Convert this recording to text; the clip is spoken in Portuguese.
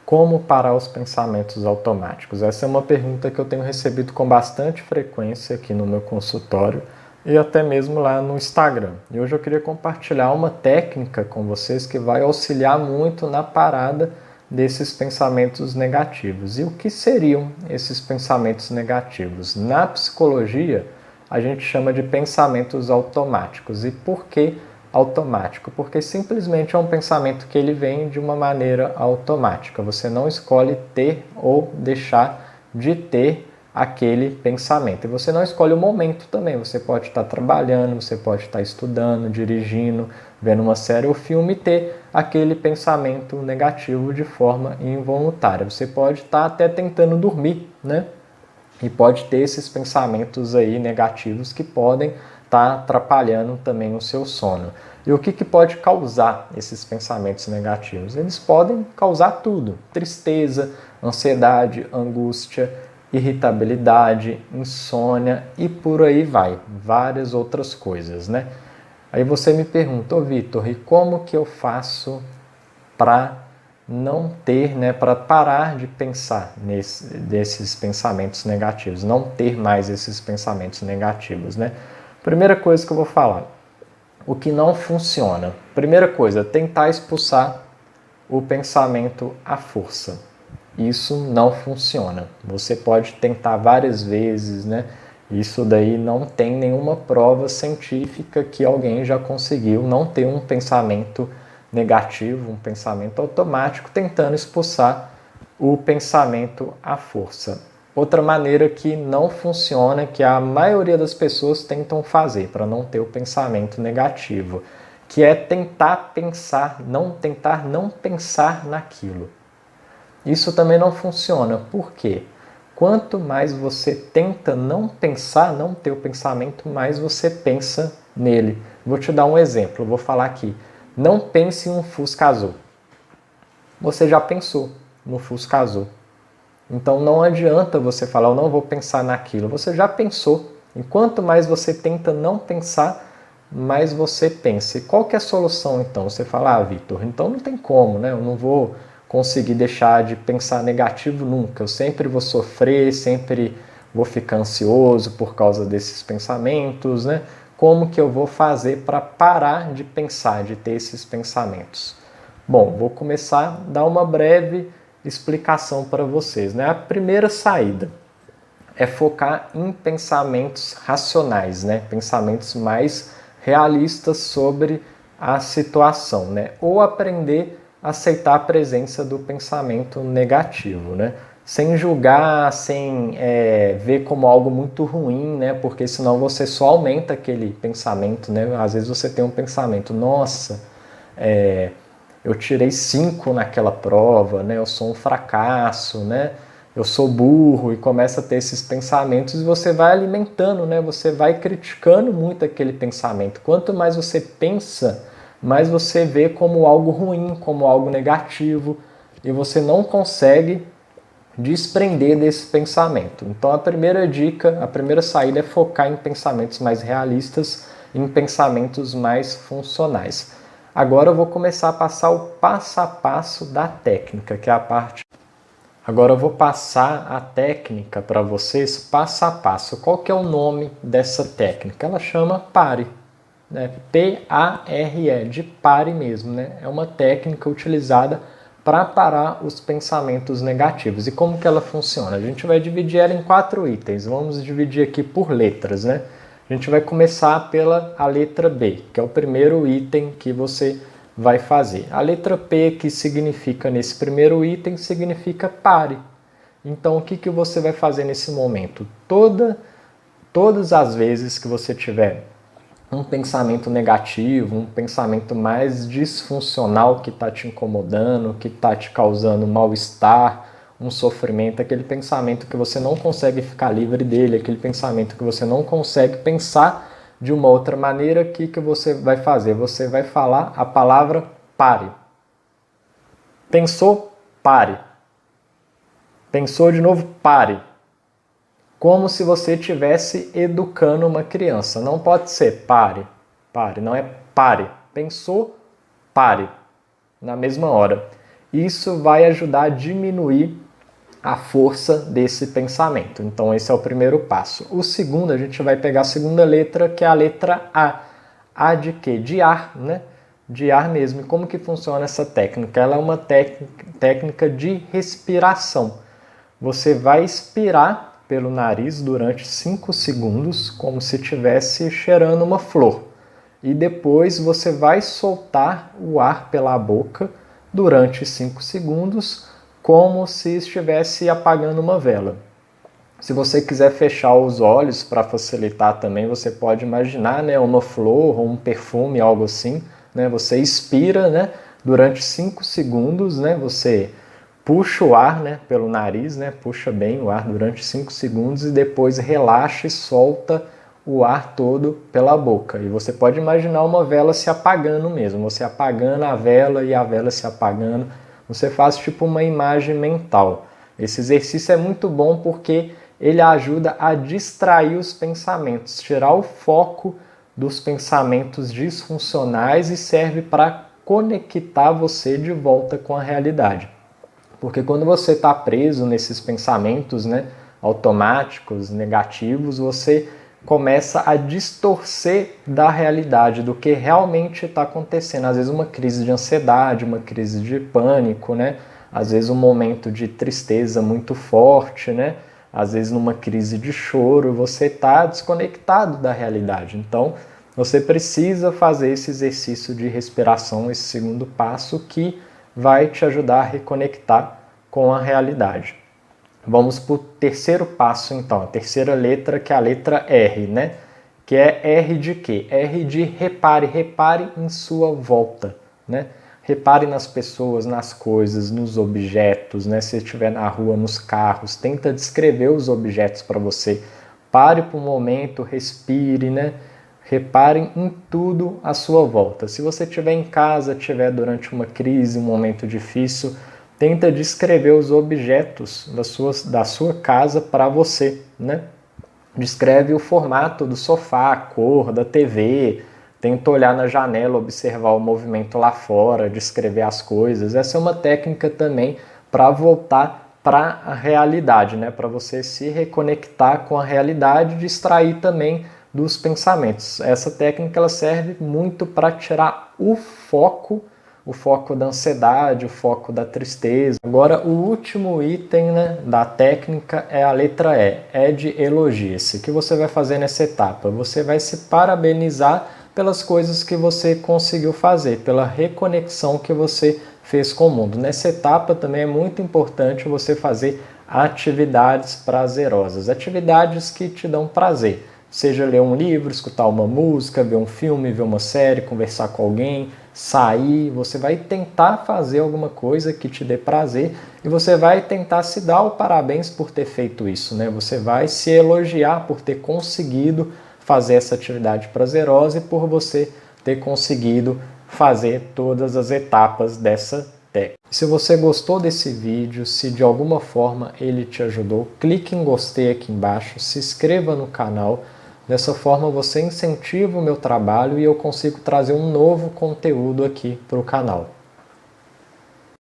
Como parar os pensamentos automáticos? Essa é uma pergunta que eu tenho recebido com bastante frequência aqui no meu consultório e até mesmo lá no Instagram. E hoje eu queria compartilhar uma técnica com vocês que vai auxiliar muito na parada desses pensamentos negativos. E o que seriam esses pensamentos negativos? Na psicologia, a gente chama de pensamentos automáticos. E por que automático? Porque simplesmente é um pensamento que ele vem de uma maneira automática. Você não escolhe ter ou deixar de ter aquele pensamento. E você não escolhe o momento também. Você pode estar trabalhando, você pode estar estudando, dirigindo, vendo uma série ou filme e ter aquele pensamento negativo de forma involuntária. Você pode estar até tentando dormir, né? E pode ter esses pensamentos aí negativos que podem estar atrapalhando também o seu sono. E o que pode causar esses pensamentos negativos? Eles podem causar tudo: tristeza, ansiedade, angústia, irritabilidade, insônia e por aí vai, várias outras coisas, né? Aí você me pergunta: ô Vitor, e como que eu faço para não ter, né, para parar de pensar desses pensamentos negativos, não ter mais esses pensamentos negativos, né? Primeira coisa que eu vou falar, o que não funciona. Primeira coisa, tentar expulsar o pensamento à força. Isso não funciona. Você pode tentar várias vezes, né? Isso daí não tem nenhuma prova científica que alguém já conseguiu não ter um pensamento negativo, um pensamento automático, tentando expulsar o pensamento à força. Outra maneira que não funciona, que a maioria das pessoas tentam fazer para não ter o pensamento negativo, que é tentar não pensar naquilo. Isso também não funciona. Por quê? Quanto mais você tenta não pensar, não ter o pensamento, mais você pensa nele. Vou te dar um exemplo, vou falar aqui. Não pense em um Fusca azul. Você já pensou no Fusca azul. Então não adianta você falar, eu não vou pensar naquilo. Você já pensou. E quanto mais você tenta não pensar, mais você pensa. E qual que é a solução então? Você fala, Vitor, então não tem como, né? Eu não vou conseguir deixar de pensar negativo nunca. Eu sempre vou sofrer, sempre vou ficar ansioso por causa desses pensamentos, né? Como que eu vou fazer para parar de pensar, de ter esses pensamentos? Bom, vou começar a dar uma breve explicação para vocês, né? A primeira saída é focar em pensamentos racionais, né? Pensamentos mais realistas sobre a situação, né? Ou aprender a aceitar a presença do pensamento negativo, né? Sem julgar, sem ver como algo muito ruim, né? Porque senão você só aumenta aquele pensamento, né? Às vezes você tem um pensamento, nossa, eu tirei 5 naquela prova, né? Eu sou um fracasso, né? Eu sou burro, e começa a ter esses pensamentos e você vai alimentando, né? Você vai criticando muito aquele pensamento. Quanto mais você pensa, mais você vê como algo ruim, como algo negativo, e você não consegue desprender desse pensamento. Então a primeira dica, a primeira saída é focar em pensamentos mais realistas, em pensamentos mais funcionais. Agora eu vou começar a passar o passo a passo da técnica, que é a parte. Agora eu vou passar a técnica para vocês passo a passo. Qual que é o nome dessa técnica? Ela chama PARE, né? P-A-R-E, de pare mesmo, né? É uma técnica utilizada para parar os pensamentos negativos. E como que ela funciona? A gente vai dividir ela em 4 itens. Vamos dividir aqui por letras, né? A gente vai começar pela a letra B, que é o primeiro item que você vai fazer. A letra P, que significa nesse primeiro item, significa pare. Então, o que você vai fazer nesse momento? Todas as vezes que você tiver um pensamento negativo, um pensamento mais disfuncional que está te incomodando, que está te causando mal-estar, um sofrimento, aquele pensamento que você não consegue ficar livre dele, aquele pensamento que você não consegue pensar de uma outra maneira, o que você vai fazer? Você vai falar a palavra pare. Pensou? Pare. Pensou de novo? Pare. Como se você estivesse educando uma criança. Não pode ser pare, pare, não é pare. Pensou, pare, na mesma hora. isso vai ajudar a diminuir a força desse pensamento. Então esse é o primeiro passo. O segundo, a gente vai pegar a segunda letra, que é a letra A. A de quê? De ar, né? De ar mesmo. E como que funciona essa técnica? Ela é uma técnica de respiração. Você vai expirar pelo nariz durante 5 segundos, como se estivesse cheirando uma flor. E depois você vai soltar o ar pela boca durante 5 segundos, como se estivesse apagando uma vela. Se você quiser fechar os olhos para facilitar também, você pode imaginar, né, uma flor ou um perfume, algo assim. Né? Você expira, né, durante 5 segundos, né, você puxa o ar, né, pelo nariz, né, puxa bem o ar durante 5 segundos e depois relaxa e solta o ar todo pela boca. E você pode imaginar uma vela se apagando mesmo, você apagando a vela e a vela se apagando. Você faz tipo uma imagem mental. Esse exercício é muito bom porque ele ajuda a distrair os pensamentos, tirar o foco dos pensamentos disfuncionais e serve para conectar você de volta com a realidade. Porque quando você está preso nesses pensamentos, né, automáticos, negativos, você começa a distorcer da realidade, do que realmente está acontecendo. Às vezes uma crise de ansiedade, uma crise de pânico, né? Às vezes um momento de tristeza muito forte, né? Às vezes numa crise de choro, você está desconectado da realidade. Então, você precisa fazer esse exercício de respiração, esse segundo passo, que vai te ajudar a reconectar com a realidade. Vamos para o terceiro passo, então, a terceira letra, que é a letra R, né? Que é R de quê? R de repare, repare em sua volta, né? Repare nas pessoas, nas coisas, nos objetos, né? Se estiver na rua, nos carros, tenta descrever os objetos para você. Pare por um momento, respire, né? Repare em tudo à sua volta. Se você estiver em casa, estiver durante uma crise, um momento difícil, tenta descrever os objetos da sua casa para você, né? Descreve o formato do sofá, a cor da TV, tenta olhar na janela, observar o movimento lá fora, descrever as coisas. Essa é uma técnica também para voltar para a realidade, né? Para você se reconectar com a realidade, distrair também dos pensamentos. Essa técnica ela serve muito para tirar o foco da ansiedade, o foco da tristeza. Agora, o último item, né, da técnica é a letra E. É de elogie-se. O que você vai fazer nessa etapa? Você vai se parabenizar pelas coisas que você conseguiu fazer, pela reconexão que você fez com o mundo. Nessa etapa também é muito importante você fazer atividades prazerosas, atividades que te dão prazer. Seja ler um livro, escutar uma música, ver um filme, ver uma série, conversar com alguém, sair. Você vai tentar fazer alguma coisa que te dê prazer e você vai tentar se dar o parabéns por ter feito isso, né? Você vai se elogiar por ter conseguido fazer essa atividade prazerosa e por você ter conseguido fazer todas as etapas dessa técnica. Se você gostou desse vídeo, se de alguma forma ele te ajudou, clique em gostei aqui embaixo, se inscreva no canal. Dessa forma você incentiva o meu trabalho e eu consigo trazer um novo conteúdo aqui para o canal.